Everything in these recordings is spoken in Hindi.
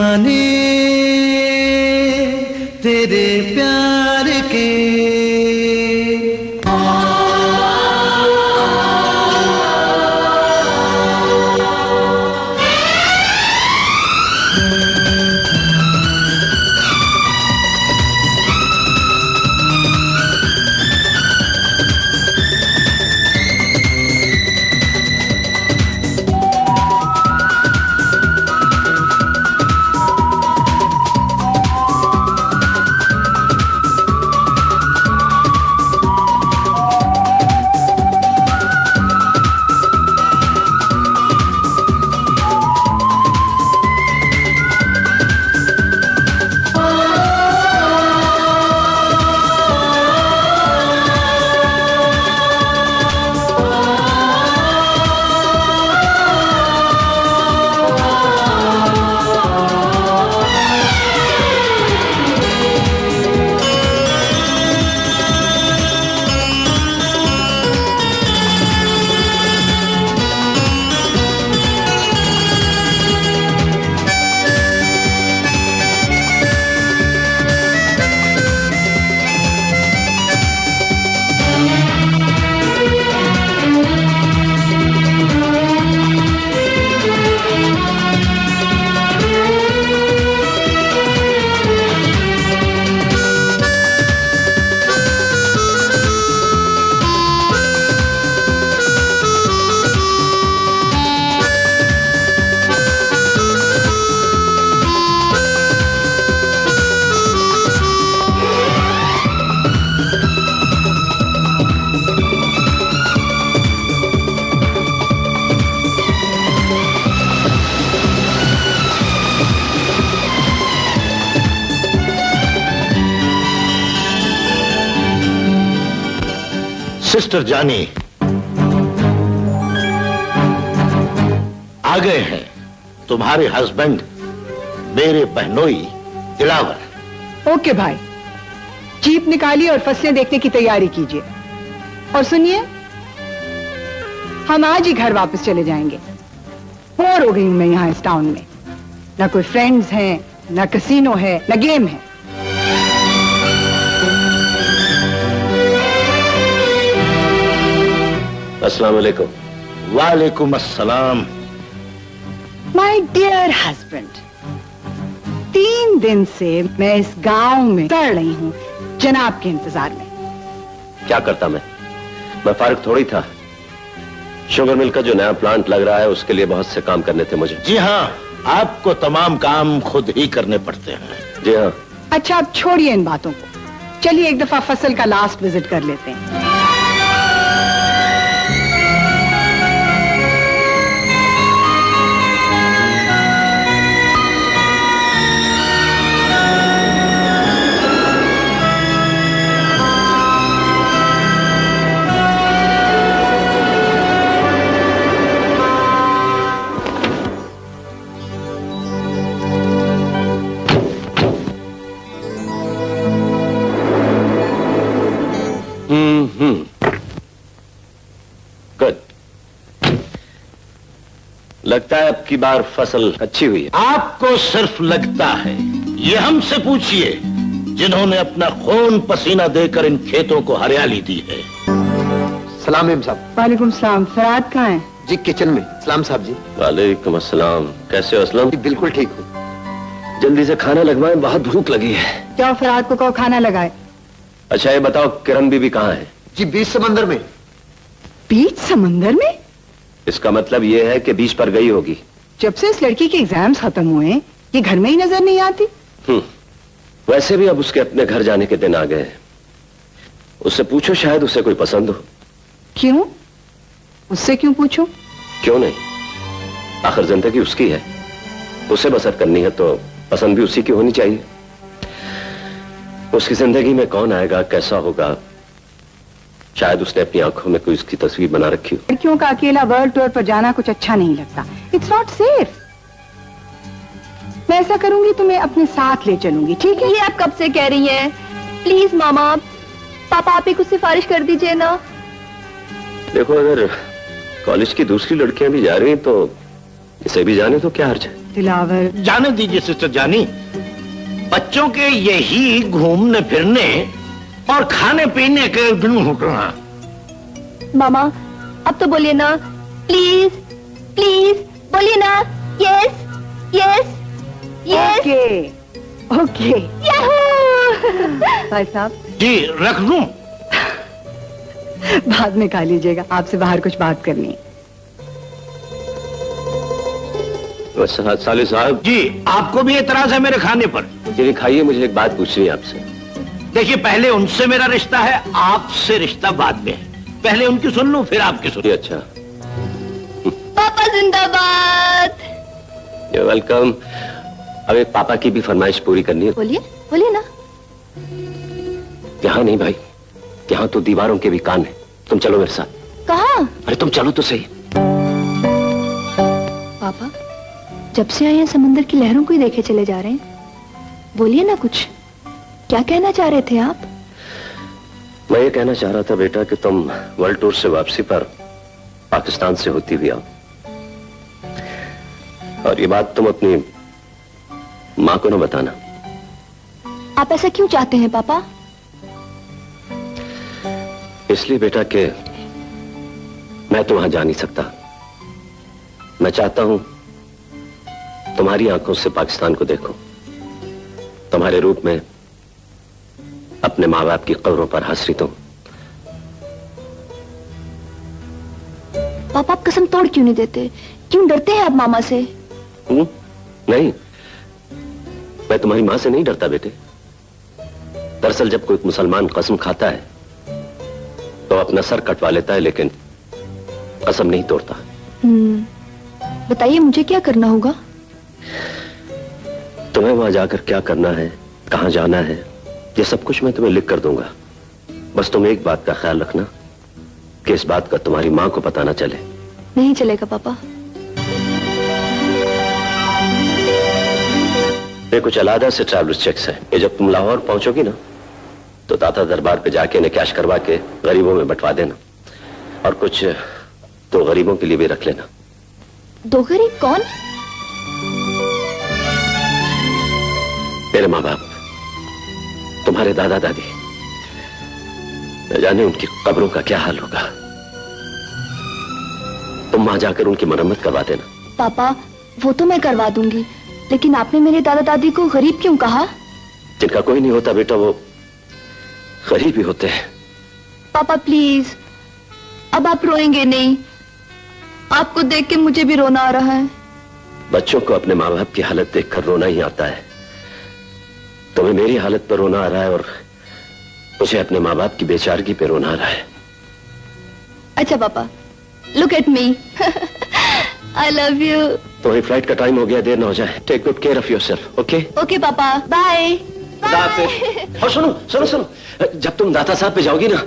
दीवाने तेरे प्यार के। सिस्टर जानी आ गए हैं तुम्हारे हस्बैंड मेरे बहनोई दिलावर। ओके भाई, जीप निकालिए और फसलें देखने की तैयारी कीजिए। और सुनिए, हम आज ही घर वापस चले जाएंगे। बोर हो गई हूं मैं यहाँ इस टाउन में। ना कोई फ्रेंड्स हैं, ना कैसीनो है, ना गेम है। अस्सलाम वालेकुम। वालेकुम अस्सलाम। माय डियर हस्बैंड, 3 दिन से मैं इस गांव में कर रही हूँ जनाब के इंतजार में। क्या करता मैं फारिग थोड़ी था। शुगर मिल का जो नया प्लांट लग रहा है उसके लिए बहुत से काम करने थे मुझे। जी हाँ, आपको तमाम काम खुद ही करने पड़ते हैं। जी हाँ। अच्छा, अब छोड़िए इन बातों को। चलिए एक दफा फसल का लास्ट विजिट कर लेते हैं। गुड। लगता है अब की बार फसल अच्छी हुई है। आपको सिर्फ लगता है, ये हमसे पूछिए जिन्होंने अपना खून पसीना देकर इन खेतों को हरियाली दी है। सलाम इमाम साहब। वालेकुम सलाम। फराद कहाँ है? जी किचन में। सलाम साहब जी। वालेकुम अस्सलाम। कैसे हो असलम? बिल्कुल ठीक हूँ। जल्दी से खाना लगवाएं, बहुत भूख लगी है। जाओ फराद को कहो खाना लगाए। अच्छा ये बताओ, किरण बीबी कहाँ है? जी बीच समंदर में। बीच समंदर में? इसका मतलब ये है कि बीच पर गई होगी। जब से इस लड़की के एग्जाम्स खत्म हुए ये घर में ही नजर नहीं आती। वैसे भी अब उसके अपने घर जाने के दिन आ गए। उससे पूछो, शायद उसे कोई पसंद हो। क्यों? उससे क्यों पूछूं? क्यों नहीं, आखिर जिंदगी उसकी है, उसे बसर करनी है तो पसंद भी उसी की होनी चाहिए। उसकी जिंदगी में कौन आएगा, कैसा होगा, शायद उसने अपनी आंखों में कोई उसकी तस्वीर बना रखी हो। लड़कियों का अकेला वर्ल्ड टूर पर जाना कुछ अच्छा नहीं लगता। It's not safe. मैं ऐसा करूंगी, तुम्हें अपने साथ ले चलूंगी, ठीक है? ये आप कब से कह रही हैं? प्लीज मामा, पापा आप ही कुछ सिफारिश कर दीजिए ना। देखो, अगर कॉलेज की दूसरी लड़कियां भी जा रही हैं तो इसे भी जाने तो क्या हर्ज है। दिलावर। जाने दीजिए सिस्टर जानी, बच्चों के यही घूमने फिरने और खाने पीने के दिन होते हैं। मामा अब तो बोलिए ना, प्लीज प्लीज बोलिए ना। Yes yes yes. Okay okay. भाई साहब जी रख दूं? बाद में खा लीजिएगा, आपसे बाहर कुछ बात करनी है। साले साहब जी आपको भी एतराज है मेरे खाने पर? जी खाइए, मुझे एक बात पूछनी है आपसे। देखिए पहले उनसे मेरा रिश्ता है, आपसे रिश्ता बाद में है। पहले उनकी सुन लूं फिर आपकी सुन। अच्छा, पापा जिंदाबाद। You welcome. अब एक पापा की भी फरमाइश पूरी करनी है। बोलिए बोलिए ना। यहाँ नहीं भाई, यहाँ तो दीवारों के भी कान है। तुम चलो मेरे साथ। कहाँ? अरे तुम चलो तो सही। पापा जब से आए हैं समंदर की लहरों को ही देखे चले जा रहे हैं। बोलिए ना कुछ, क्या कहना चाह रहे थे आप? मैं ये कहना चाह रहा था बेटा कि तुम वर्ल्ड टूर से वापसी पर पाकिस्तान से होती हुई आओ, और ये बात तुम अपनी मां को न बताना। आप ऐसा क्यों चाहते हैं पापा? इसलिए बेटा कि मैं तो वहां जा नहीं सकता। मैं चाहता हूं तुम्हारी आंखों से पाकिस्तान को देखो, तुम्हारे रूप में अपने माँ बाप की कब्रों पर हसरत हूं। पापा आप कसम तोड़ क्यों नहीं देते? क्यों डरते हैं आप मामा से? नहीं, मैं तुम्हारी मां से नहीं डरता बेटे। दरअसल जब कोई मुसलमान कसम खाता है तो अपना सर कटवा लेता है, लेकिन कसम नहीं तोड़ता। बताइए मुझे क्या करना होगा? तुम्हें वहां जाकर क्या करना है, कहां जाना है, ये सब कुछ मैं तुम्हें लिख कर दूंगा। बस तुम एक बात का ख्याल रखना कि इस बात का तुम्हारी मां को पता ना चले। नहीं चलेगा पापा। ये कुछ अलहदा से ट्रैवलर्स चेक्स हैं। ये जब तुम लाहौर पहुंचोगी ना तो दाता दरबार पे जाके इन्हें कैश करवा के गरीबों में बंटवा देना, और कुछ तो गरीबों के लिए भी रख लेना। दो गरीब कौन? मेरे माँ बाप, तुम्हारे दादा दादी। न जाने उनकी कब्रों का क्या हाल होगा। तुम वहां जाकर उनकी मरम्मत करवा देना। पापा वो तो मैं करवा दूंगी, लेकिन आपने मेरे दादा दादी को गरीब क्यों कहा? जिनका कोई नहीं होता बेटा, वो गरीब ही होते हैं। पापा प्लीज, अब आप रोएंगे नहीं। आपको देख के मुझे भी रोना आ रहा है। बच्चों को अपने माँ बाप की हालत देखकर रोना ही आता है। तुम्हें मेरी हालत पर रोना आ रहा है और मुझे अपने माँ बाप की बेचारगी पे रोना आ रहा है। अच्छा पापा, look at me. I love you. तुम्हारी फ्लाइट का टाइम हो गया, देर ना हो जाए। Take good care of yourself. Okay okay पापा, बाय। और सुनो सुनो सुनो, जब तुम दाता साहब पे जाओगी ना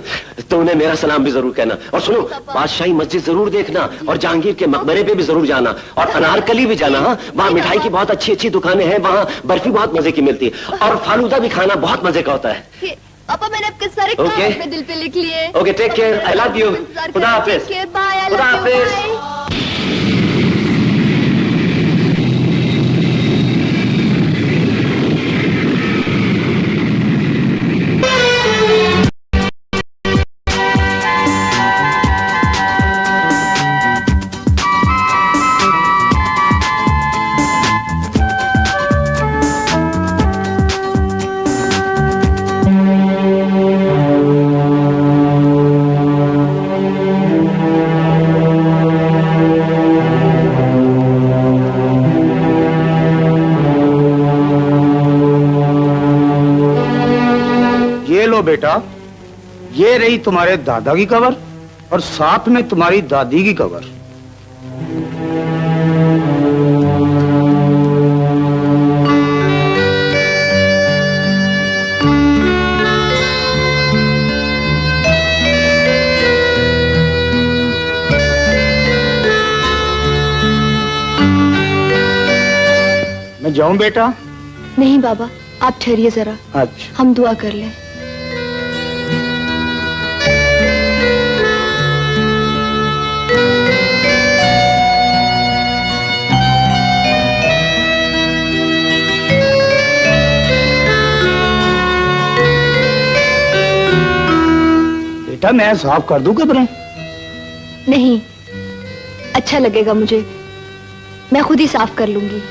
तो उन्हें मेरा सलाम भी जरूर कहना। और सुनो, बादशाही मस्जिद जरूर देखना, और जहांगीर के मकबरे पे भी जरूर जाना, और अनारकली भी जाना। हाँ, वहाँ मिठाई की बहुत अच्छी अच्छी दुकानें हैं, वहाँ बर्फी बहुत मजे की मिलती है, और फालूदा भी खाना बहुत मजे का होता है। पापा मैंने आपके सारे काम अपने दिल पे लिख लिए। Okay, take care, I love you. खुदा हाफिज। बाय। खुदा हाफिज। बेटा, ये रही तुम्हारे दादा की कबर और साथ में तुम्हारी दादी की कबर। मैं जाऊं बेटा? नहीं बाबा, आप ठहरिए जरा। अच्छा। हम दुआ कर लें। बेटा मैं साफ कर दूं कब्रें? नहीं, अच्छा लगेगा मुझे, मैं खुद ही साफ कर लूंगी।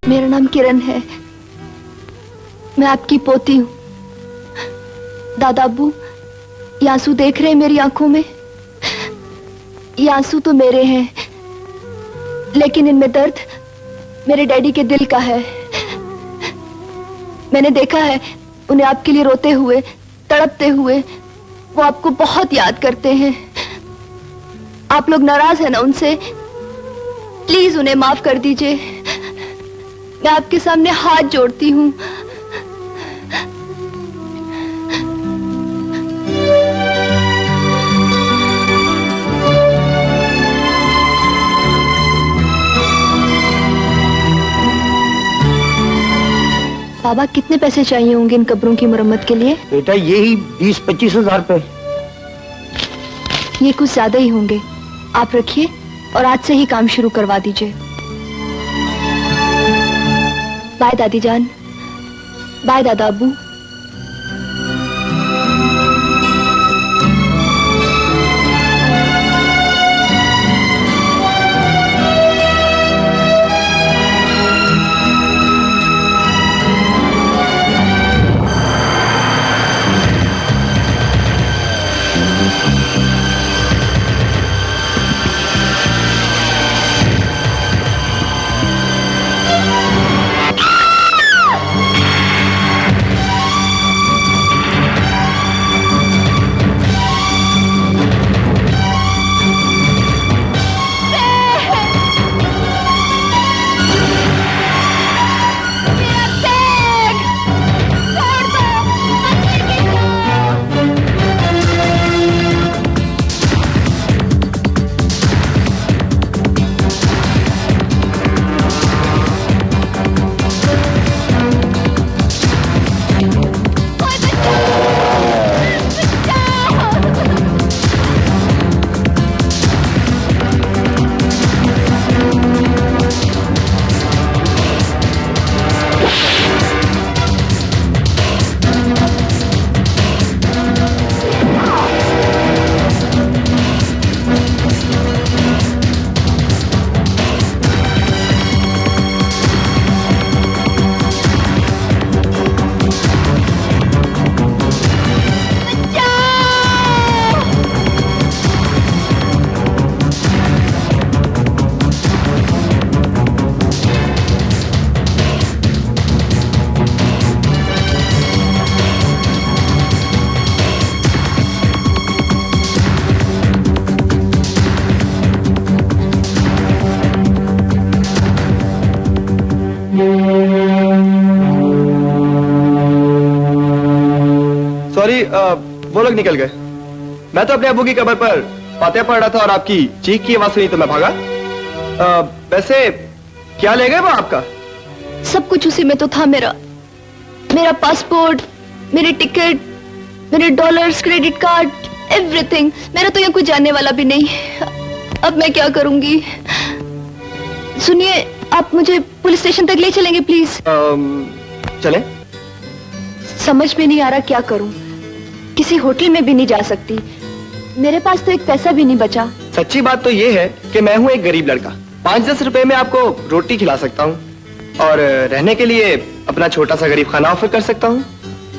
मेरा नाम किरण है, मैं आपकी पोती हूँ। दादा अब्बू, ये आंसू देख रहे हैं मेरी आंखों में? ये आंसू तो मेरे हैं, लेकिन इनमें दर्द मेरे डैडी के दिल का है। मैंने देखा है उन्हें आपके लिए रोते हुए, तड़पते हुए। वो आपको बहुत याद करते हैं। आप लोग नाराज हैं ना उनसे? प्लीज उन्हें माफ कर दीजिए। मैं आपके सामने हाथ जोड़ती हूँ। बाबा, कितने पैसे चाहिए होंगे इन कब्रों की मरम्मत के लिए? बेटा यही 20-25 हजार रुपए। ये कुछ ज्यादा ही होंगे, आप रखिए और आज से ही काम शुरू करवा दीजिए। बाय दादी जान, बाय दादा अब्बू। सॉरी, वो लोग निकल गए। मैं तो अपने अब्बू की कब्र पर फातिहा पढ़ रहा था और आपकी चीख की आवाज सुनी तो मैं भागा। वैसे क्या ले गए वो आपका? सब कुछ उसी में तो था मेरा। मेरा पासपोर्ट, मेरी टिकट, मेरे डॉलर्स, क्रेडिट कार्ड, एवरीथिंग। मेरा तो यहाँ कोई जानने वाला भी नहीं। अब मैं क्या करूंगी? सुनिए, आप मुझे पुलिस स्टेशन तक ले चलेंगे प्लीज? चले? समझ में नहीं आ रहा क्या करूं। किसी होटल में भी नहीं जा सकती। मेरे पास तो एक पैसा भी नहीं बचा। सच्ची बात तो ये है कि मैं हूँ एक गरीब लड़का। 5-10 रुपए में आपको रोटी खिला सकता हूँ और रहने के लिए अपना छोटा सा गरीब खाना ऑफर कर सकता हूँ।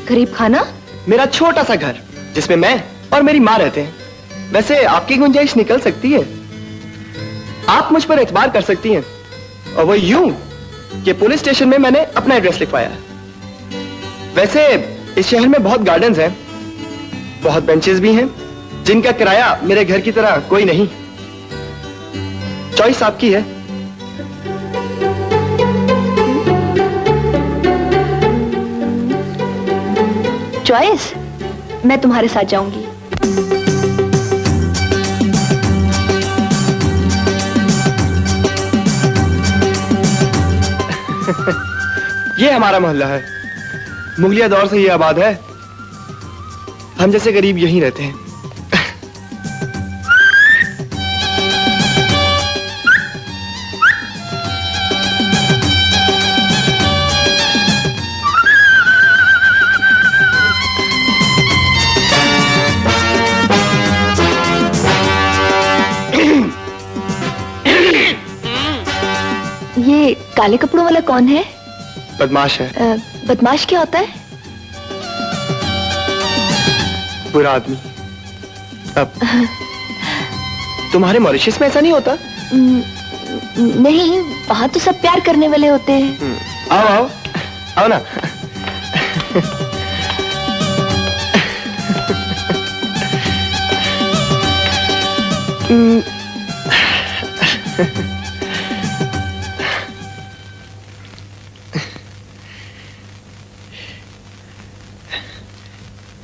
गरीब खाना? मेरा छोटा सा घर जिसमें मैं और मेरी माँ रहते हैं। वैसे आपकी गुंजाइश निकल सकती है। आप मुझ पर एतबार कर सकती हैं। और वो यूं कि पुलिस स्टेशन में मैंने अपना एड्रेस लिखवाया है। वैसे इस शहर में बहुत गार्डन्स हैं, बहुत बेंचेस भी हैं जिनका किराया मेरे घर की तरह कोई नहीं। चॉइस आपकी है। चॉइस, मैं तुम्हारे साथ जाऊंगी। ये हमारा मोहल्ला है, मुगलिया दौर से ये आबाद है। हम जैसे गरीब यहीं रहते हैं। ये काले कपड़ों वाला कौन है? बदमाश है। बदमाश क्या होता है? बुरा आदमी। अब तुम्हारे मॉरिशस में ऐसा नहीं होता? नहीं, वहां तो सब प्यार करने वाले होते हैं। आओ आओ आओ ना।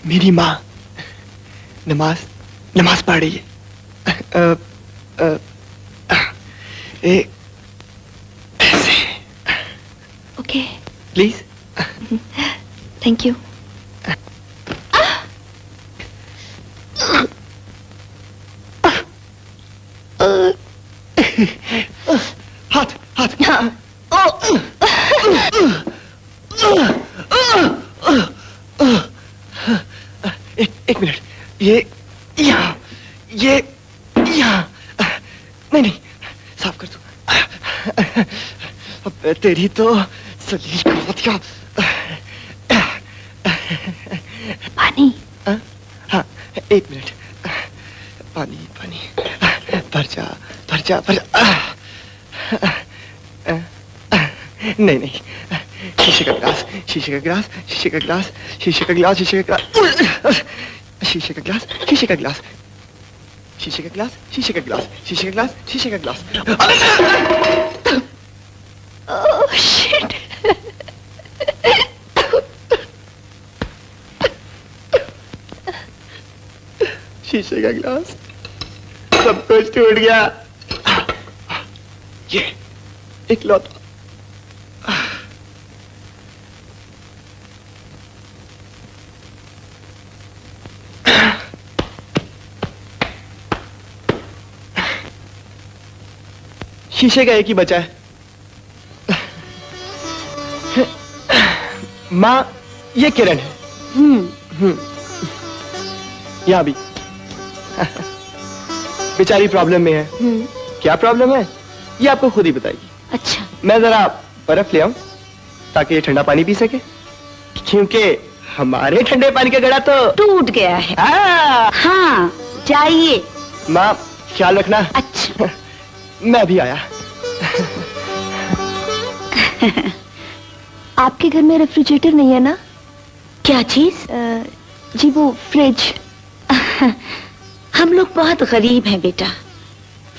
मेरी माँ नमाज पढ़ रही है। ऐसे। Okay, please. Thank you. हाथ हाथ। एक मिनट। ये यहाँ नहीं साफ कर दो। अब तेरी तो सलील करवतिया। पानी। हाँ, एक मिनट। पानी भर जा। नहीं, शीशे का गिलास। Oh shit. शीशे का गिलास, सब कुछ टूट गया। ये इकलौता। शीशे का एक ही बचा है। माँ, ये किरण है। यहाँ भी। बेचारी प्रॉब्लम में है। क्या प्रॉब्लम है ये आपको खुद ही बताएगी। अच्छा, मैं जरा बर्फ ले आऊं ताकि ये ठंडा पानी पी सके, क्योंकि हमारे ठंडे पानी का घड़ा तो टूट गया है। हाँ, जाइए। माँ, ख्याल रखना। अच्छा। मैं भी आया। आपके घर में रेफ्रिजरेटर नहीं है ना? क्या चीज? जी वो फ्रिज। हम लोग बहुत गरीब हैं बेटा,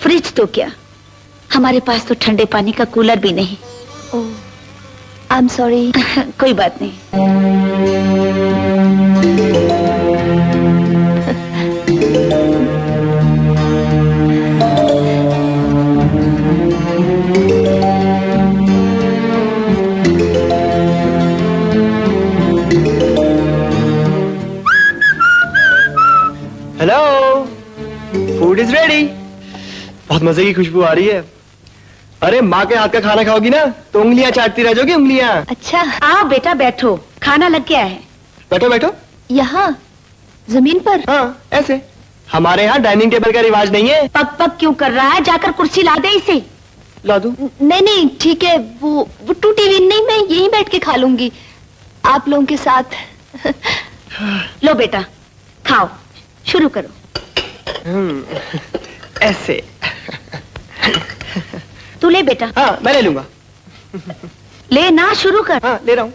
फ्रिज तो क्या, हमारे पास तो ठंडे पानी का कूलर भी नहीं। ओह, आई एम सॉरी। कोई बात नहीं। Hello, food is ready. बहुत मजे की खुशबू आ रही है। अरे माँ के हाथ का खाना खाओगी ना तो उंगलियां चाटती रह जाओगी, उंगलियां। अच्छा, आओ बेटा बैठो, खाना लग गया है। बैठो बैठो। यहाँ जमीन पर? हाँ, ऐसे। हमारे यहाँ डाइनिंग टेबल का रिवाज नहीं है। पक पक क्यों कर रहा है, जाकर कुर्सी ला दे इसे। ला दूं? नहीं ठीक है, वो टूटी हुई नहीं, मैं यहीं बैठ के खा लूंगी आप लोगों के साथ। लो बेटा खाओ, शुरू करो। ऐसे। तू ले बेटा। हाँ, मैं ले लूंगा। ले ना, शुरू कर। हाँ, ले रहा हूँ।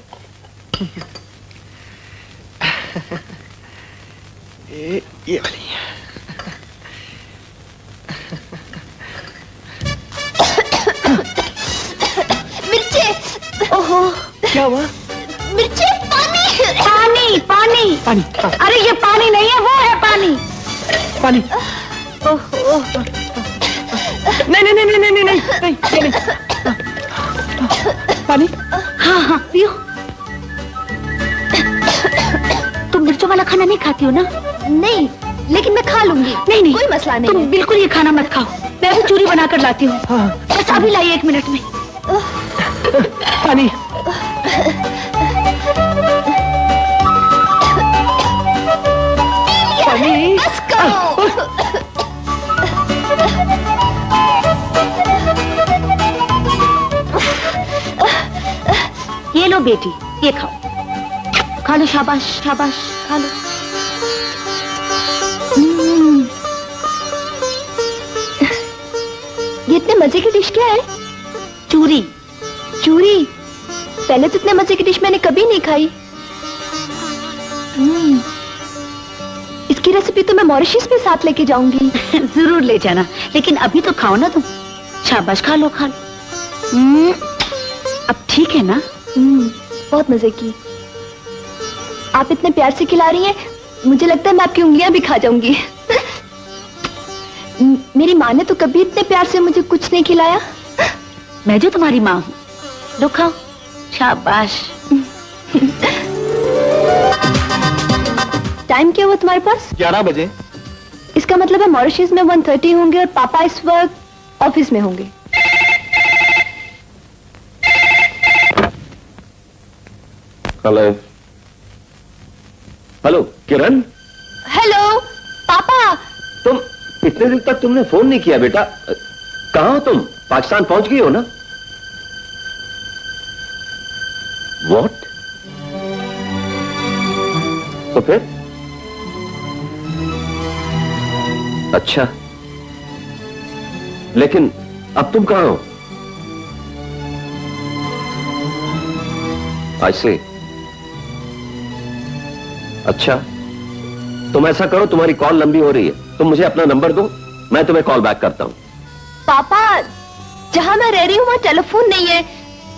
ये वाली। मिर्चे। ओहो, क्या हुआ? मिर्चे पानी पानी पानी। अरे ये पानी नहीं है, वो है पानी। पानी। ओह नहीं नहीं नहीं नहीं नहीं नहीं नहीं ये नहीं। पानी। हाँ हाँ पियो। तुम मिर्चों वाला खाना नहीं खाती हो ना? नहीं, लेकिन मैं खा लूंगी। नहीं नहीं, कोई मसला नहीं तुम है। बिल्कुल ये खाना मत खाओ। मैं भी चूरी बना कर लाती हूँ। हाँ। बस अभी लाइए 1 मिनट में। पानी। पानी। बस करो। ये लो बेटी, ये खाओ। खा लो, शाबाश शाबाश, खा लो। ये इतने मजे की डिश क्या है? चूरी। चूरी? पहले तो इतने मजे की डिश मैंने कभी नहीं खाई। इसकी रेसिपी तो मैं मॉरिशस में साथ लेके जाऊंगी। जरूर ले जाना, लेकिन अभी तो खाओ ना तुम। शाबाश, खा लो खा लो। अब ठीक है ना? बहुत मजे की। आप इतने प्यार से खिला रही हैं, मुझे लगता है मैं आपकी उंगलियां भी खा जाऊंगी। मेरी माँ ने तो कभी इतने प्यार से मुझे कुछ नहीं खिलाया। मैं जो तुम्हारी माँ हूँ। लो खाओ, शाबाश। टाइम क्या हुआ तुम्हारे पास? 11 बजे। इसका मतलब है मॉरिशस में 1:30 होंगे और पापा इस वक्त ऑफिस में होंगे। हेलो। हेलो किरण। हेलो पापा। तुम इतने दिन तक तुमने फोन नहीं किया बेटा। कहाँ हो तुम? पाकिस्तान पहुंच गई हो ना? What? तो फिर? अच्छा, लेकिन अब तुम कहाँ हो? I see. अच्छा, तुम ऐसा करो, तुम्हारी कॉल लंबी हो रही है, तुम मुझे अपना नंबर दो, मैं तुम्हें कॉल बैक करता हूं। पापा, जहां मैं रह रही हूँ वहां टेलीफोन नहीं है।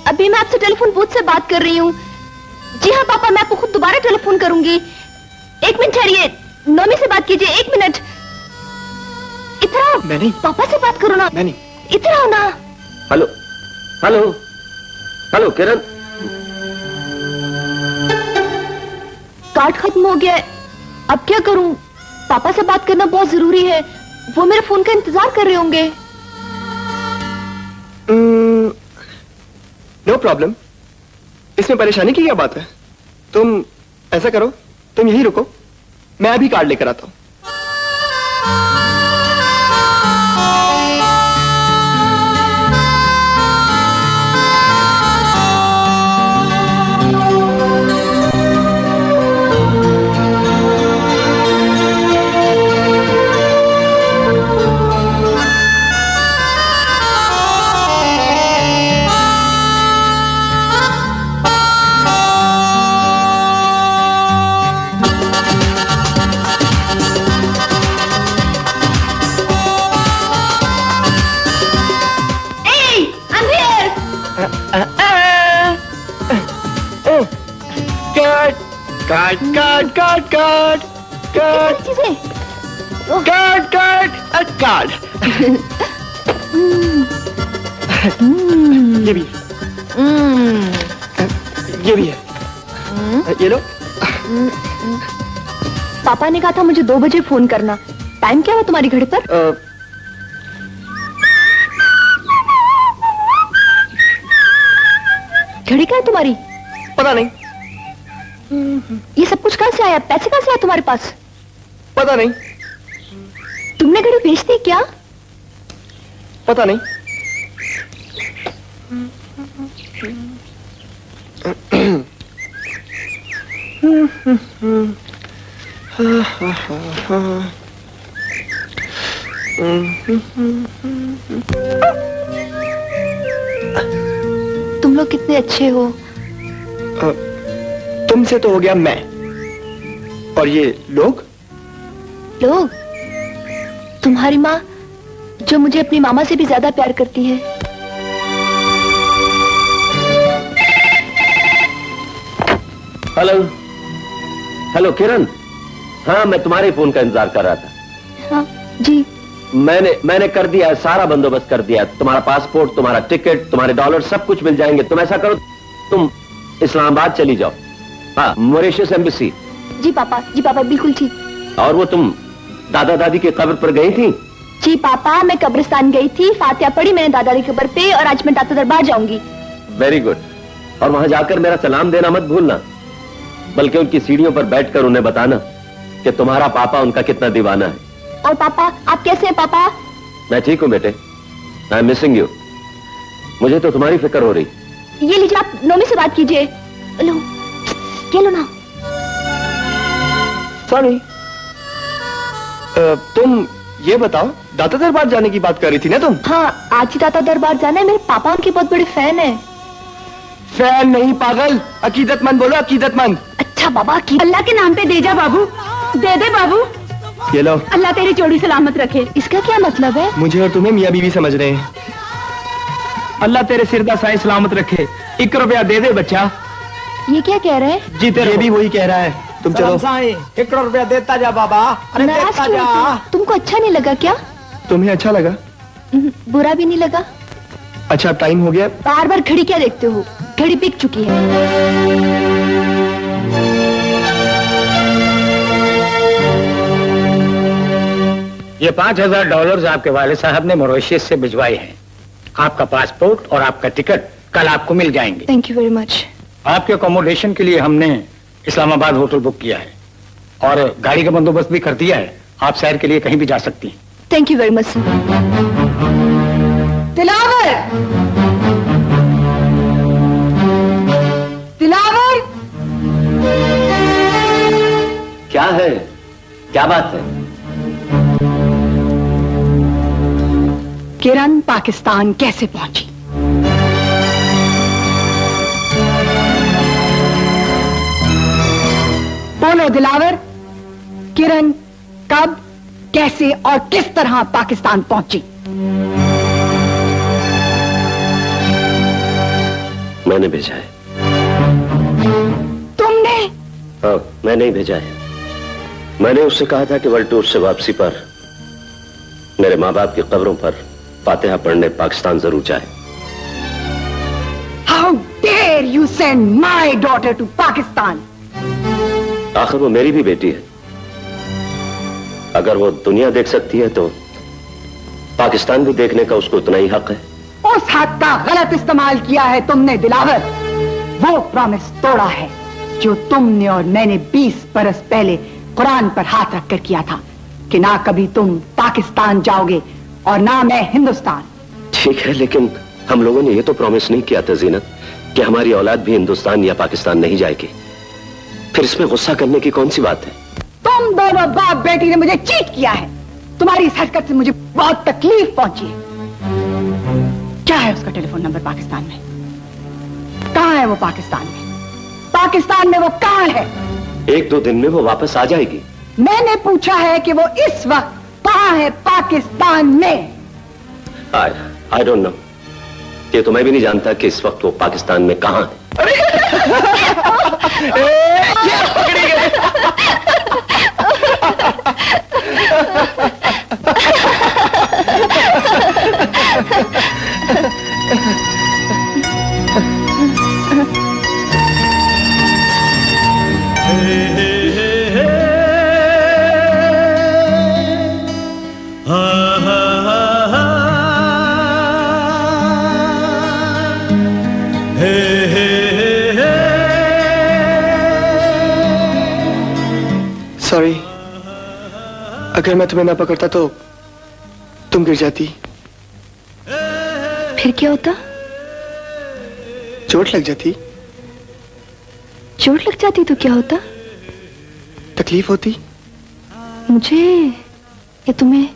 अभी मैं आपसे टेलीफोन बूथ से बात कर रही हूँ। जी हाँ पापा, मैं आपको खुद दोबारा टेलीफोन करूंगी। 1 मिनट ठहरिए, नोमी से बात कीजिए। 1 मिनट। इधर आओ। मैं नहीं। पापा से बात करो ना। मैं नहीं। इधर आओ ना। हेलो हेलो हेलो किरण। कार्ड खत्म हो गया है, अब क्या करूं? पापा से बात करना बहुत जरूरी है, वो मेरे फोन का इंतजार कर रहे होंगे। नो प्रॉब्लम, इसमें परेशानी की क्या बात है? तुम ऐसा करो, तुम यहीं रुको, मैं अभी कार्ड लेकर आता हूं। Card card card card card चीजें कार्ड कार्ड कार्ड। ये भी, ये भी है, ये लो। पापा ने कहा था मुझे 2 बजे फोन करना। टाइम क्या हुआ तुम्हारी घड़ी पर? घड़ी कहाँ है तुम्हारी? पता नहीं। ये सब कुछ कहाँ से आया? पैसे कहाँ से आए तुम्हारे पास? पता नहीं। तुमने घड़ी बेच दी क्या? पता नहीं। तुम लोग कितने अच्छे हो। तुमसे तो हो गया मैं, और ये लोग? लोग? तुम्हारी माँ जो मुझे अपनी मामा से भी ज्यादा प्यार करती है। हेलो हेलो किरण, हाँ मैं तुम्हारे फोन का इंतजार कर रहा था। हाँ जी। मैंने कर दिया है, सारा बंदोबस्त कर दिया है। तुम्हारा पासपोर्ट, तुम्हारा टिकट, तुम्हारे डॉलर सब कुछ मिल जाएंगे। तुम ऐसा करो, तुम इस्लामाबाद चली जाओ। हाँ, मॉरिशस एम्बेसी। जी पापा बिल्कुल ठीक। और वो तुम दादा दादी की कब्र पर गई थी? जी पापा, मैं कब्रिस्तान गई थी, फातिहा पढ़ी मैंने दादा की कब्र पे, और आज मैं दाता दरबार जाऊंगी। Very good. और वहां जाकर मेरा सलाम देना मत भूलना, बल्कि उनकी सीढ़ियों पर बैठकर उन्हें बताना कि तुम्हारा पापा उनका कितना दीवाना है। और पापा, आप कैसे हैं पापा? मैं ठीक हूँ बेटे, आई एम मिसिंग यू। मुझे तो तुम्हारी फिक्र हो रही। ये लीजिए, आप नोमी से बात कीजिए। लो, ये लो ना। सॉरी, तुम ये बताओ, दाता दरबार जाने की बात कर रही थी ना तुम? हाँ, आज ही दाता दरबार जाना है। मेरे पापा उनके बहुत बड़े फैन है। फैन नहीं पागल, अकीदतमंद बोलो, अकीदतमंद। अच्छा बाबा, अल्लाह के नाम पे दे जा बाबू, दे दे बाबू। ये लो। अल्लाह तेरी जोड़ी सलामत रखे। इसका क्या मतलब है? मुझे और तुम्हें मियाँ बीवी समझ रहे हैं। अल्लाह तेरे सिर दा साईं सलामत रखे। 1 रुपया दे दे बच्चा। ये क्या कह रहे हैं? जी तेरे भी वही कह रहा है। तुम चलो। साईं 1 रुपया देता जा बाबा। अरे नाराज देता क्यों जा। होते हो? तुमको अच्छा नहीं लगा क्या? तुम्हें अच्छा लगा? बुरा भी नहीं लगा। अच्छा, टाइम हो गया। बार बार घड़ी क्या देखते हो? घड़ी बिक चुकी है। ये $5000 आपके वाले साहब ने मॉरिशस से भिजवाए हैं। आपका पासपोर्ट और आपका टिकट कल आपको मिल जाएंगे। Thank you very much. आपके अकोमोडेशन के लिए हमने इस्लामाबाद होटल बुक किया है और गाड़ी का बंदोबस्त भी कर दिया है। आप सैर के लिए कहीं भी जा सकती हैं। Thank you very much sir. Dilawar, Dilawar, क्या है? क्या बात है? किरण पाकिस्तान कैसे पहुंची? बोलो दिलावर, किरण कब, कैसे और किस तरह पाकिस्तान पहुंची? मैंने भेजा है। तुमने? हाँ, मैंने ही भेजा है। मैंने उससे कहा था कि वर्ल्ड टूर से वापसी पर मेरे माँ बाप की कब्रों पर फातिहा पढ़ने पाकिस्तान जरूर जाए। How dare you send my daughter to Pakistan? आखिर वो मेरी भी बेटी है। अगर वो दुनिया देख सकती है तो पाकिस्तान भी देखने का उसको उतना ही हक है। उस हक का गलत इस्तेमाल किया है तुमने दिलावर। वो प्रॉमिस तोड़ा है जो तुमने और मैंने 20 बरस पहले कुरान पर हाथ रखकर किया था कि ना कभी तुम पाकिस्तान जाओगे और ना मैं हिंदुस्तान। ठीक है, लेकिन हम लोगों ने ये तो प्रॉमिस नहीं किया था जीनत कि हमारी औलाद भी हिंदुस्तान या पाकिस्तान नहीं जाएगी। फिर इसमें गुस्सा करने की कौन सी बात है? तुम दोनों बाप बेटी ने मुझे चीट किया है। तुम्हारी इस हरकत से मुझे बहुत तकलीफ पहुंची है। क्या है उसका टेलीफोन नंबर पाकिस्तान में? कहां है वो पाकिस्तान में? पाकिस्तान में वो कहां है? 1-2 दिन में वो वापस आ जाएगी। मैंने पूछा है कि वो इस वक्त कहां है पाकिस्तान में? I don't know. ये तो मैं भी नहीं जानता कि इस वक्त वो पाकिस्तान में कहां है। सॉरी, अगर मैं तुम्हें ना पकड़ता तो तुम गिर जाती। फिर क्या होता? चोट लग जाती। चोट लग जाती तो क्या होता? तकलीफ होती। मुझे या तुम्हें?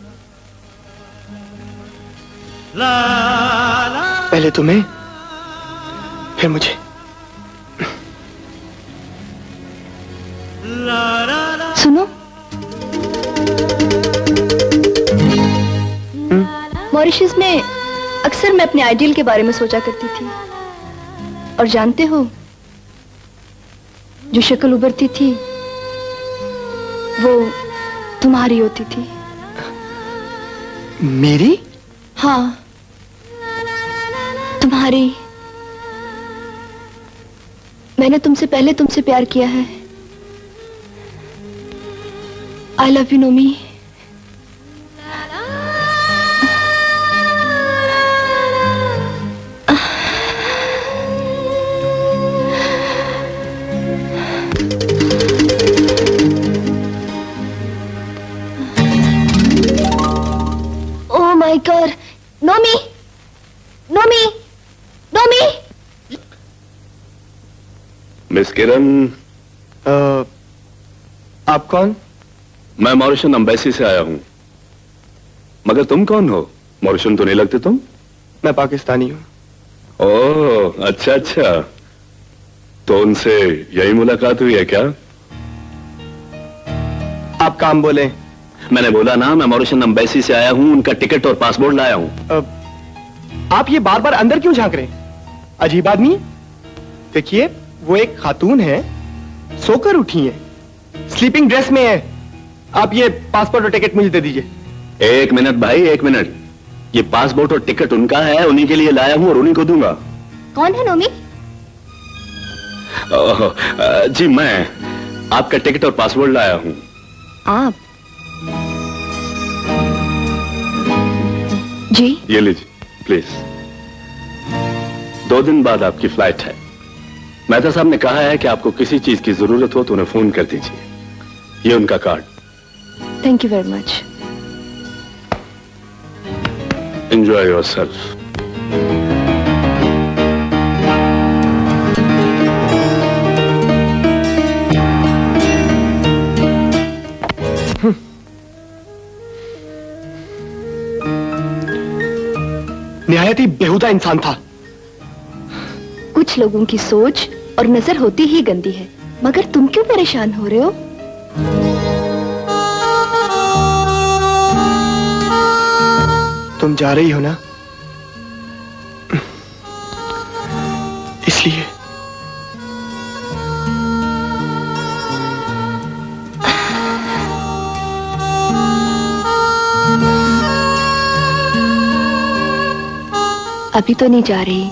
पहले तुम्हें, फिर मुझे। सुनो, मॉरिशस में अक्सर मैं अपने आइडियल के बारे में सोचा करती थी। और जानते हो, जो शक्ल उभरती थी वो तुम्हारी होती थी। मेरी? हाँ, तुम्हारी। मैंने तुमसे पहले तुमसे प्यार किया है। I love you Nomi. Oh my god, Nomi, Nomi, Nomi. Miss Kiran, आप कौन? मैं मॉरिशन एम्बेसी से आया हूं। मगर तुम कौन हो? मॉरिशन तो नहीं लगते तुम। मैं पाकिस्तानी हूँ। ओह, अच्छा अच्छा, तो उनसे यही मुलाकात हुई है क्या? आप काम बोले। मैंने बोला ना, मैं मॉरिशन एम्बेसी से आया हूं, उनका टिकट और पासपोर्ट लाया हूं। आप ये बार बार अंदर क्यों झांक रहे? अजीब आदमी है। देखिए, वो एक खातून है, सोकर उठी है, स्लीपिंग ड्रेस में है। आप ये पासपोर्ट और टिकट मुझे दे दीजिए। एक मिनट भाई, एक मिनट। ये पासपोर्ट और टिकट उनका है, उन्हीं के लिए लाया हूं और उन्हीं को दूंगा। कौन है नोमी? जी मैं आपका टिकट और पासपोर्ट लाया हूं। आप? जी ये लीजिए प्लीज। 2 दिन बाद आपकी फ्लाइट है। मेहता साहब ने कहा है कि आपको किसी चीज की जरूरत हो तो उन्हें फोन कर दीजिए। ये उनका card. Thank you very much. Enjoy yourself. निहायत ही बेहुदा इंसान था। कुछ लोगों की सोच और नजर होती ही गंदी है, मगर तुम क्यों परेशान हो रहे हो? तुम जा रही हो ना, इसलिए। अभी तो नहीं जा रही,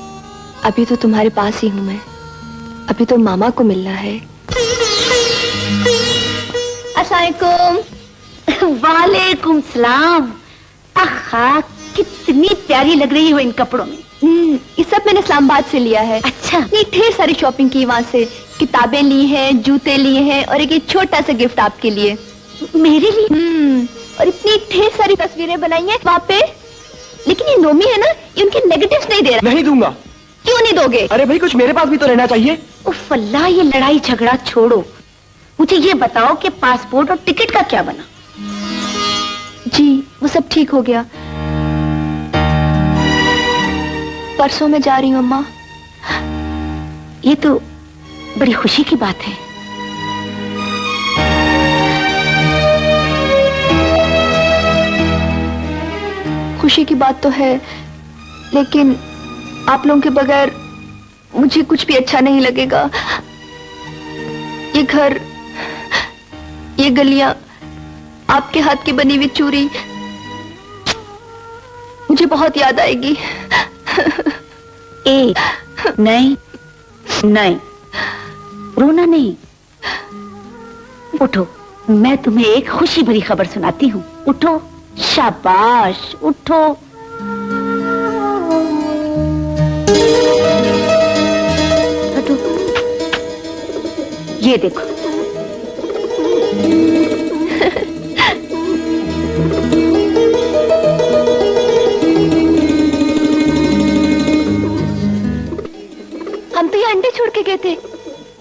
अभी तो तुम्हारे पास ही हूं मैं। अभी तो मामा को मिलना है। अस्सलामुअलैकुम। वालेकुम सलाम। आहा, कितनी प्यारी लग रही हो इन कपड़ों में। ये सब मैंने इस्लामाबाद से लिया है। अच्छा। ये ढेर सारी शॉपिंग की वहाँ से। किताबें ली हैं, जूते लिए हैं और एक छोटा सा गिफ्ट आपके लिए। मेरे लिए? और इतनी ढेर सारी तस्वीरें बनाई हैं वहाँ पे। लेकिन ये नोमी है ना, ये उनके नेगेटिव्स नहीं दे रहा। नहीं दूंगा। क्यों नहीं दोगे? अरे भाई, कुछ मेरे पास भी तो रहना चाहिए। उफ अल्लाह, ये लड़ाई झगड़ा छोड़ो। मुझे ये बताओ कि पासपोर्ट और टिकट का क्या बना? जी वो सब ठीक हो गया। परसों मैं जा रही हूँ अम्मा। ये तो बड़ी खुशी की बात है। खुशी की बात तो है, लेकिन आप लोगों के बगैर मुझे कुछ भी अच्छा नहीं लगेगा। ये घर, ये गलियां, आपके हाथ की बनी हुई चूड़ी मुझे बहुत याद आएगी। नहीं नहीं, रोना नहीं। उठो, मैं तुम्हें एक खुशी भरी खबर सुनाती हूँ। उठो, शाबाश, उठो। तो ये देखो। हम तो ये अंडे छोड़ के गए थे।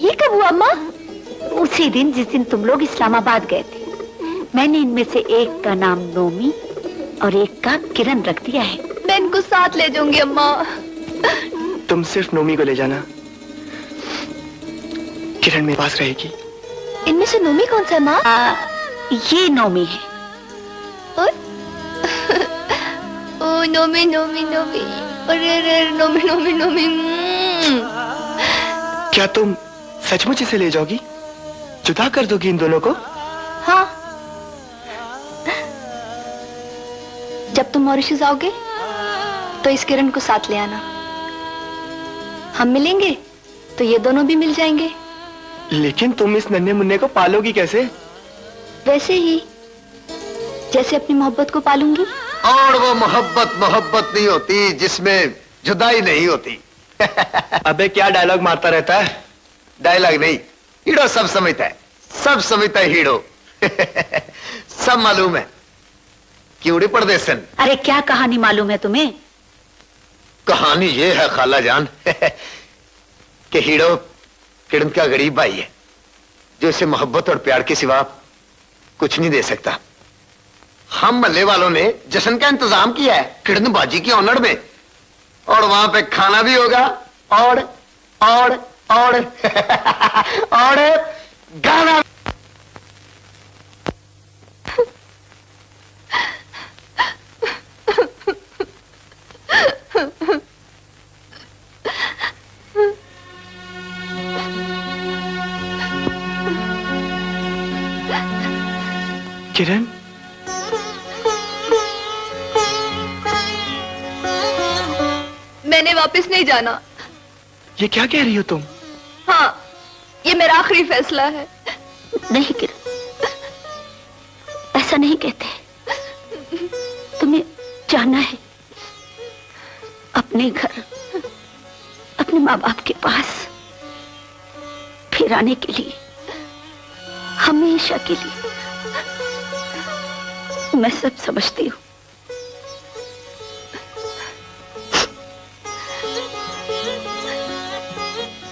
ये कब हुआ अम्मा? उसी दिन जिस दिन तुम लोग इस्लामाबाद गए थे। मैंने इनमें से एक का नाम नोमी और एक का किरण रख दिया है। मैं इनको साथ ले जाऊंगी अम्मा। तुम सिर्फ नोमी को ले जाना, किरण मेरे पास रहेगी। इनमें से नोमी कौन सा माँ? ये नोमी है। ओ नोमी नोमी नोमी, अरे नोमी नोमी नोमी। क्या तुम सचमुच इसे ले जाओगी? जुदा कर दोगी इन दोनों को? हाँ, जब तुम मॉरिशस आओगे तो इस किरण को साथ ले आना। हम मिलेंगे तो ये दोनों भी मिल जाएंगे। लेकिन तुम इस नन्हे मुन्ने को पालोगी कैसे? वैसे ही जैसे अपनी मोहब्बत को पालूंगी। और वो मोहब्बत नहीं होती जिसमें जुदाई नहीं होती। अबे क्या डायलॉग मारता रहता है? डायलॉग नहीं, हीरो सब समझता है, सब समझता है हीरो। सब मालूम है। क्यों परदेसन? अरे क्या कहानी मालूम है तुम्हें? कहानी ये है खाला जान कि हीरो किरण का गरीब भाई है जो इसे मोहब्बत और प्यार के सिवा कुछ नहीं दे सकता। हम मल्ले वालों ने जश्न का इंतजाम किया है किरण बाजी की ऑनर में, और वहां पे खाना भी होगा और और गाना। किरण, मैंने वापस नहीं जाना। ये क्या कह रही हो तुम? हाँ, ये मेरा आखिरी फैसला है। नहीं किरण, ऐसा नहीं कहते। तुम्हें जाना है अपने घर, अपने माँ बाप के पास, फिर आने के लिए, हमेशा के लिए। मैं सब समझती हूँ।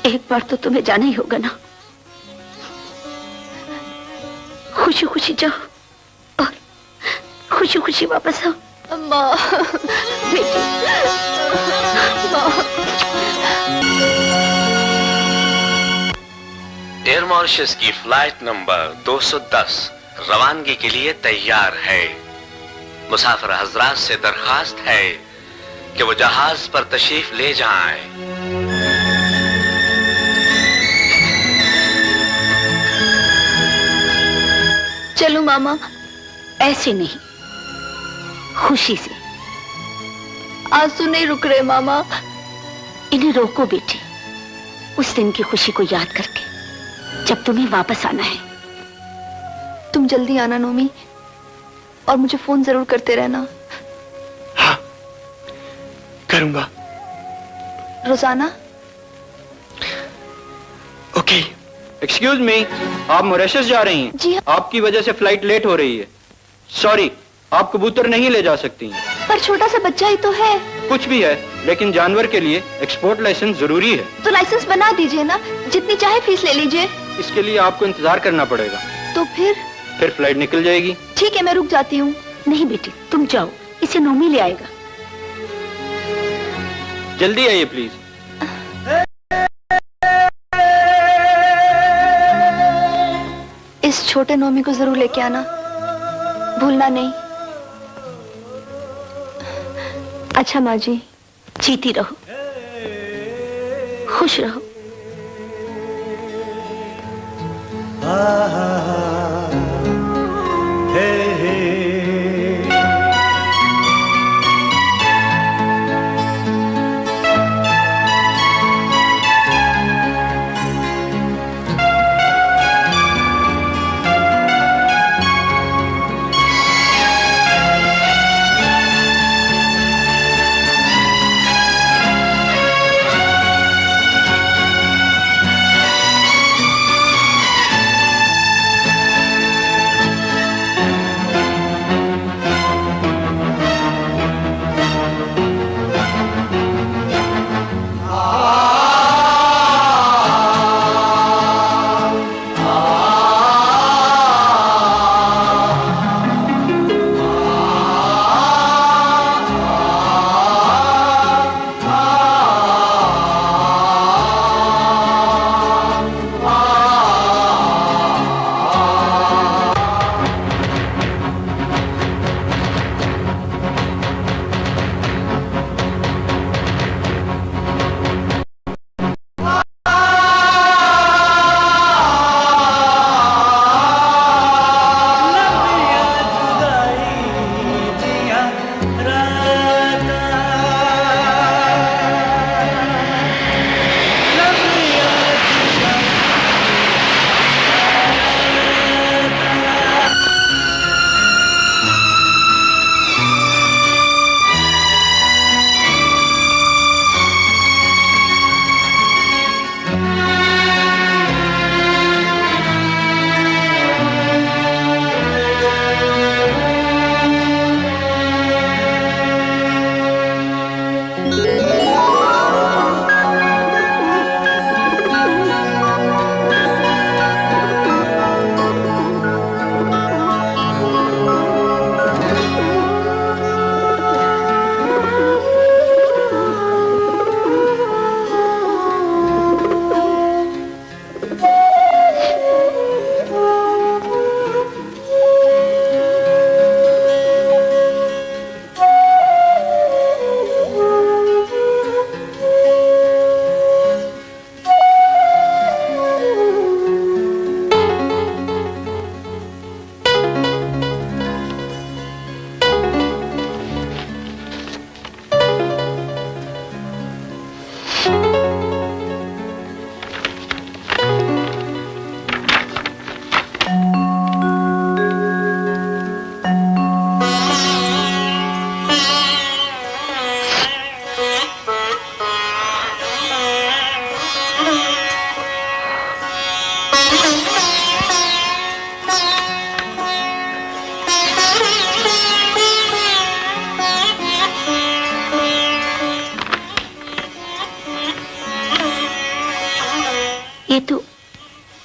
एक बार तो तुम्हें जाना ही होगा ना। खुशी खुशी जाओ और खुशी खुशी वापस आओ। अम्मा, बेटी, एयर मॉरिशस की फ्लाइट नंबर 210 रवानगी के लिए तैयार है। मुसाफिर हजरात से दरखास्त है कि वो जहाज पर तशरीफ ले जाएं। चलो मामा। ऐसे नहीं, खुशी से। आंसू नहीं रुक रहे मामा। इन्हें रोको बेटी, उस दिन की खुशी को याद करके जब तुम्हें वापस आना है। तुम जल्दी आना नोमी, और मुझे फोन जरूर करते रहना। हाँ, करूंगा। रोजाना। ओके। एक्सक्यूज मी, आप मॉरिशस जा रही हैं? जी हाँ। आपकी वजह से फ्लाइट लेट हो रही है। सॉरी, आप कबूतर नहीं ले जा सकती हैं। पर छोटा सा बच्चा ही तो है। कुछ भी है, लेकिन जानवर के लिए एक्सपोर्ट लाइसेंस जरूरी है। तो लाइसेंस बना दीजिए ना, जितनी चाहे फीस ले लीजिए। इसके लिए आपको इंतजार करना पड़ेगा। तो फिर फ्लाइट निकल जाएगी। ठीक है, मैं रुक जाती हूँ। नहीं बेटी, तुम जाओ, इसे नोमी ले आएगा। जल्दी आइए प्लीज। इस छोटे नोमी को जरूर लेके आना, भूलना नहीं। अच्छा माँ जी। जीती रहो, खुश रहो।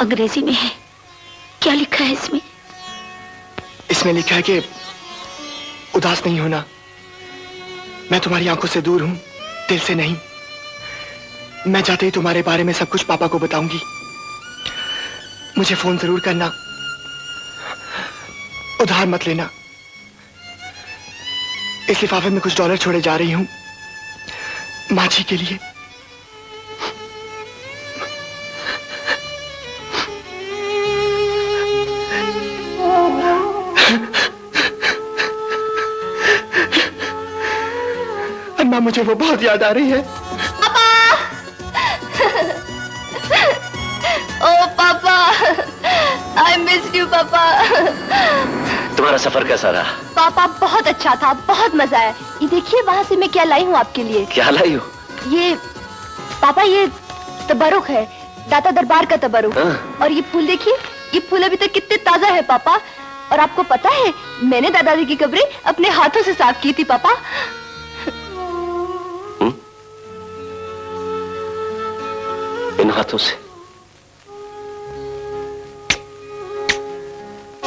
अंग्रेजी में है। क्या लिखा है इसमें? इसमें लिखा है कि उदास नहीं होना। मैं तुम्हारी आंखों से दूर हूं, दिल से नहीं। मैं जाते ही तुम्हारे बारे में सब कुछ पापा को बताऊंगी। मुझे फोन जरूर करना, उधार मत लेना। इस लिफाफे में कुछ डॉलर छोड़े जा रही हूं माँ जी के लिए। अम्मा, मुझे वो बहुत याद आ रही है। पापा! ओ पापा, I missed you पापा। तुम्हारा सफर कैसा रहा? पापा बहुत अच्छा था, बहुत मजा आया। ये देखिए वहाँ से मैं क्या लाई हूँ आपके लिए। क्या लाई हो? ये पापा, ये तबरुक है, दाता दरबार का तबरुक। और ये फूल देखिए, ये फूल अभी तक कितने ताजा है पापा। और आपको पता है मैंने दादाजी की कब्रें अपने हाथों से साफ की थी पापा। इन हाथों से?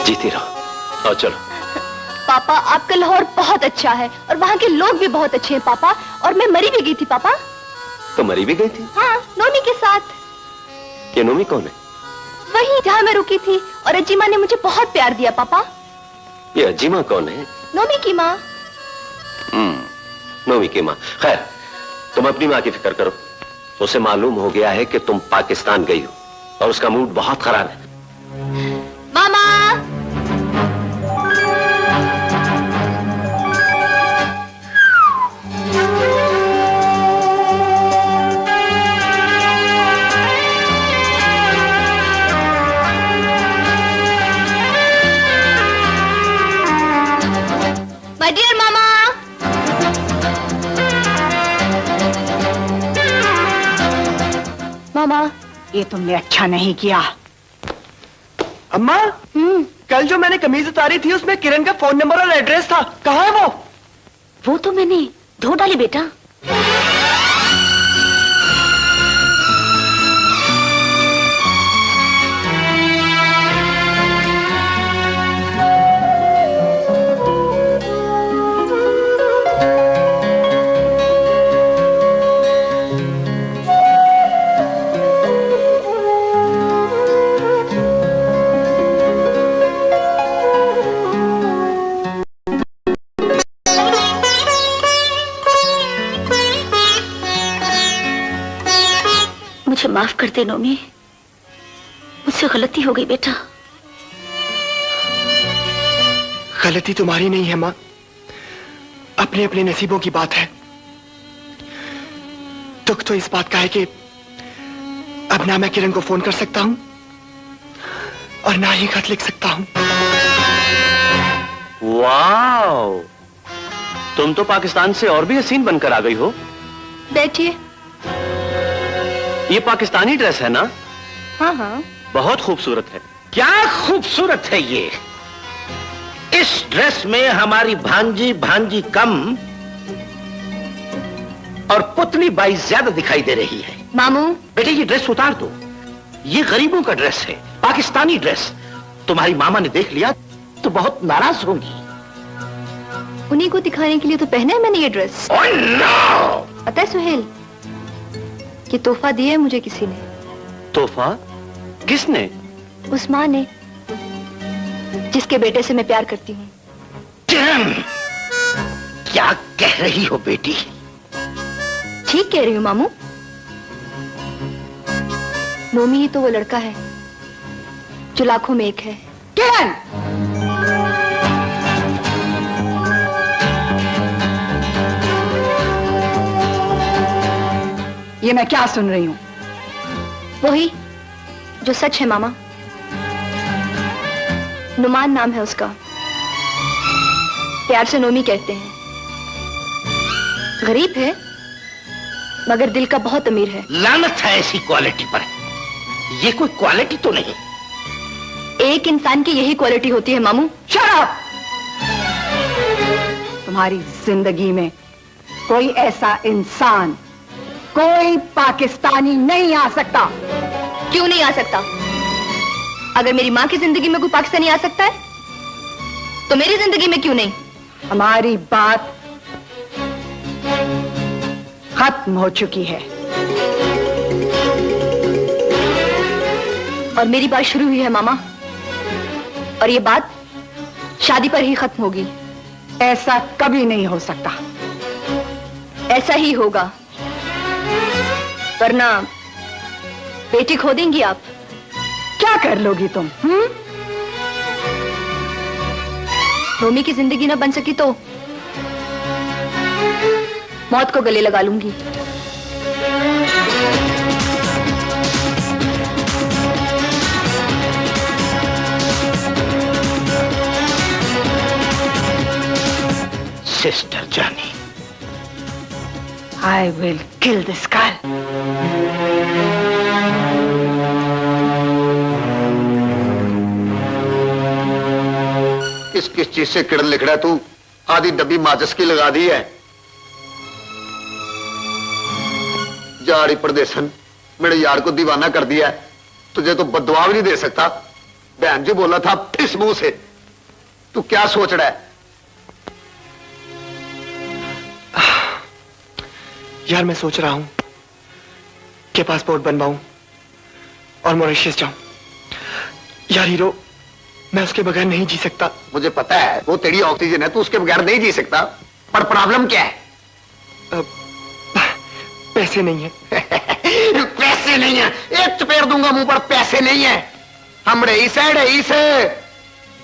जीती रहो। और चलो। पापा, आपका लाहौर बहुत अच्छा है और वहाँ के लोग भी बहुत अच्छे हैं पापा। और मैं मरी भी गई थी पापा। तो मरी भी गई थी? हाँ, नोमी के साथ। ये नोमी कौन है? वही जहाँ मैं रुकी थी। और अजीमा ने मुझे बहुत प्यार दिया पापा। ये अजीमा कौन है? नोमी की माँ। नोमी की माँ। खैर, तुम अपनी माँ की फिक्र करो। उसे मालूम हो गया है कि तुम पाकिस्तान गई हो और उसका मूड बहुत खराब है। मामा! My dear मामा! मामा, ये तुमने अच्छा नहीं किया। अम्मा, कल जो मैंने कमीज उतारी थी उसमें किरण का फोन नंबर और एड्रेस था। कहाँ है वो? वो तो मैंने धो डाली बेटा। मुझे माफ कर दे नोमी, मुझसे गलती हो गई बेटा। गलती तुम्हारी नहीं है माँ, अपने अपने नसीबों की बात है। दुख तो इस बात का है कि अब ना मैं किरण को फोन कर सकता हूं और ना ही खत लिख सकता हूं। वाओ, तुम तो पाकिस्तान से और भी हसीन बनकर आ गई हो। बैठिए। ये पाकिस्तानी ड्रेस है ना? हाँ हाँ, बहुत खूबसूरत है। क्या खूबसूरत है ये। इस ड्रेस में हमारी भांजी भांजी कम और पुतली बाई ज्यादा दिखाई दे रही है। मामू, बेटे ये ड्रेस उतार दो, ये गरीबों का ड्रेस है, पाकिस्तानी ड्रेस। तुम्हारी मामा ने देख लिया तो बहुत नाराज होंगी। उन्हीं को दिखाने के लिए तो पहना है मैंने ये ड्रेस। Oh, no! पता है सुहेल, ये तोहफा दिया है मुझे किसी ने। तोहफा? किसने? उस माँ ने जिसके बेटे से मैं प्यार करती हूँ। किरण, क्या कह रही हो बेटी? ठीक कह रही हूँ मामू। नोमी ही तो वो लड़का है जो लाखों में एक है। किरण, ये मैं क्या सुन रही हूं? वही जो सच है मामा। नुमान नाम है उसका, प्यार से नोमी कहते हैं। गरीब है मगर दिल का बहुत अमीर है। लानत है ऐसी क्वालिटी पर। ये कोई क्वालिटी तो नहीं। एक इंसान की यही क्वालिटी होती है मामू। Shut up! तुम्हारी जिंदगी में कोई ऐसा इंसान, कोई पाकिस्तानी नहीं आ सकता। क्यों नहीं आ सकता? अगर मेरी माँ की जिंदगी में कोई पाकिस्तानी आ सकता है तो मेरी जिंदगी में क्यों नहीं? हमारी बात खत्म हो चुकी है और मेरी बात शुरू हुई है मामा, और ये बात शादी पर ही खत्म होगी। ऐसा कभी नहीं हो सकता। ऐसा ही होगा, वरना बेटी खो देंगी आप। क्या कर लोगी तुम? नोमी की जिंदगी न बन सकी तो मौत को गले लगा लूंगी। सिस्टर जानी, I will kill this girl. किस चीज से किरण लिख रहा है तू? आधी डब्बी माचिस की लगा दी है। जाड़ी परदेसन, मेरे यार को दीवाना कर दिया है। तुझे तो बददुआ भी नहीं दे सकता। बहन जी बोला था फिस मुंह से। तू क्या सोच रहा है? यार मैं सोच रहा हूं कि पासपोर्ट बनवाऊं और मॉरिशस जाऊं। यार हीरो, मैं उसके बगैर नहीं जी सकता। मुझे पता है वो तेरी ऑक्सीजन है, तू उसके बगैर नहीं जी सकता। पर प्रॉब्लम क्या है? पैसे नहीं है। पैसे नहीं है? एक चपेड़ दूंगा मुंह पर। पैसे नहीं है? हम रही से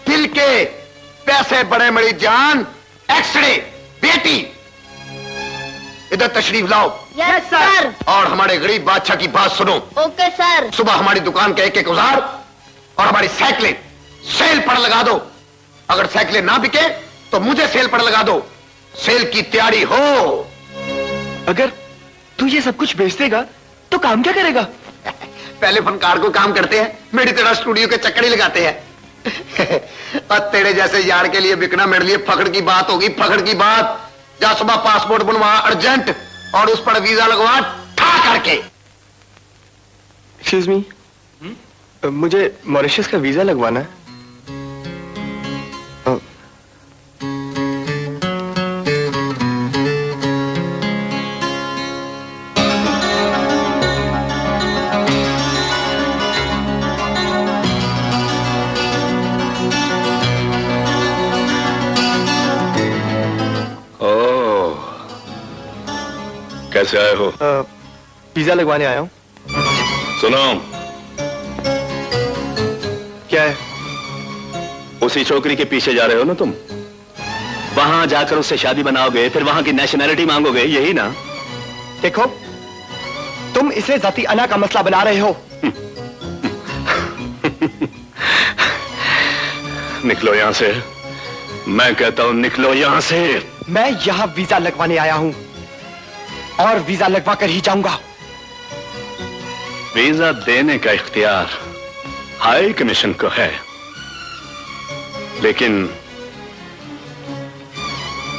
दिल के पैसे बड़े बड़ी जान। एक्सरे बेटी, इधर तशरीफ लाओ। Yes sir. और हमारे गरीब बादशाह की बात सुनो। Okay sir. सुबह हमारी दुकान के एक उजार और हमारी साइकिलें सेल पर लगा दो। अगर साइकिलें ना बिके तो मुझे सेल पर लगा दो। सेल की तैयारी हो। अगर तू ये सब कुछ बेच देगा तो काम क्या करेगा? पहले फनकार को काम करते हैं, मेरी तरह स्टूडियो के चक्कर ही लगाते हैं। और तेरे जैसे यार के लिए बिकना मेरे लिए फखर की बात होगी। फखर की बात। जा सुबह पासपोर्ट बनवा अर्जेंट और उस पर वीजा लगवा ठा करके। एक्सक्यूज मी, मुझे मॉरिशस का वीजा लगवाना है। कैसे आए हो? वीजा लगवाने आया हूं। सुनो, क्या है? उसी छोकरी के पीछे जा रहे हो ना तुम? वहां जाकर उससे शादी बनाओगे, फिर वहां की नेशनैलिटी मांगोगे, यही ना? देखो, तुम इसे जाती अना का मसला बना रहे हो। निकलो यहां से। मैं कहता हूं निकलो यहां से। मैं यहां वीजा लगवाने आया हूं और वीजा लगवा कर ही जाऊंगा। वीजा देने का इख्तियार हाई कमीशन को है, लेकिन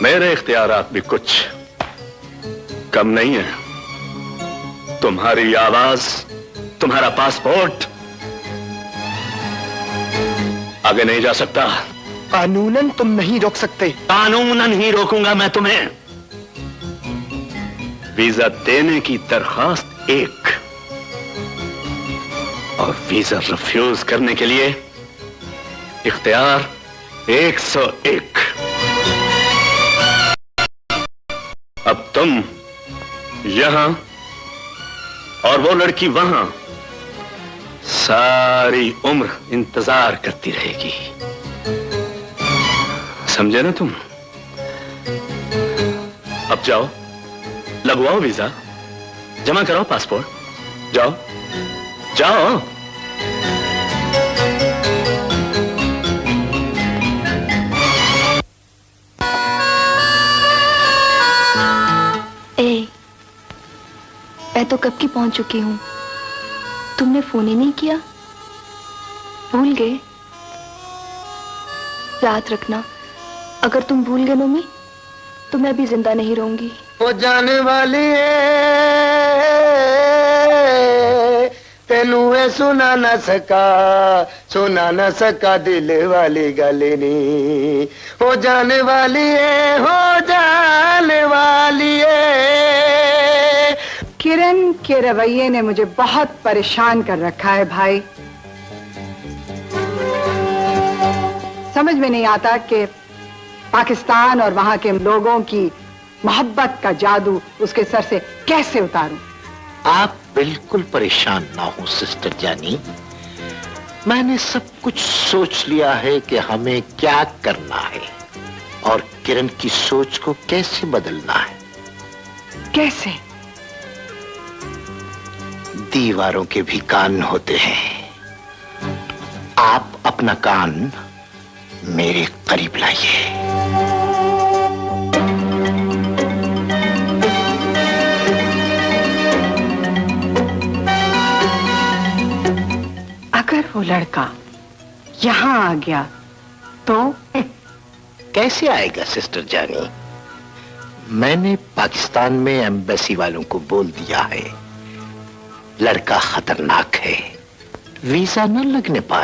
मेरे इख्तियारात भी कुछ कम नहीं है। तुम्हारी आवाज, तुम्हारा पासपोर्ट आगे नहीं जा सकता। कानूनन तुम नहीं रोक सकते। कानूनन ही रोकूंगा मैं तुम्हें। वीजा देने की दरखास्त एक, और वीजा रिफ्यूज करने के लिए इख्तियार 101। अब तुम यहां और वो लड़की वहां सारी उम्र इंतजार करती रहेगी, समझे ना तुम? अब जाओ, लगवाओ वीजा, जमा कराओ पासपोर्ट, जाओ जाओ। मैं तो कब की पहुंच चुकी हूं, तुमने फोन ही नहीं किया। भूल गए? याद रखना, अगर तुम भूल गए नोमी तो मैं भी जिंदा नहीं रहूंगी। वो जाने वाली है तेनू है सुना ना सका दिल वाली गल नी। हो जाने वाली है, हो जाने वाली है। किरण के रवैये ने मुझे बहुत परेशान कर रखा है भाई। समझ में नहीं आता कि पाकिस्तान और वहां के लोगों की मोहब्बत का जादू उसके सर से कैसे उतारूं। आप बिल्कुल परेशान ना हो सिस्टर जानी, मैंने सब कुछ सोच लिया है कि हमें क्या करना है और किरण की सोच को कैसे बदलना है। कैसे? दीवारों के भी कान होते हैं। आप अपना कान मेरे करीब लाइए। अगर वो लड़का यहां आ गया तो? कैसे आएगा सिस्टर जानी? मैंने पाकिस्तान में एम्बेसी वालों को बोल दिया है, लड़का खतरनाक है, वीजा न लगने पाए।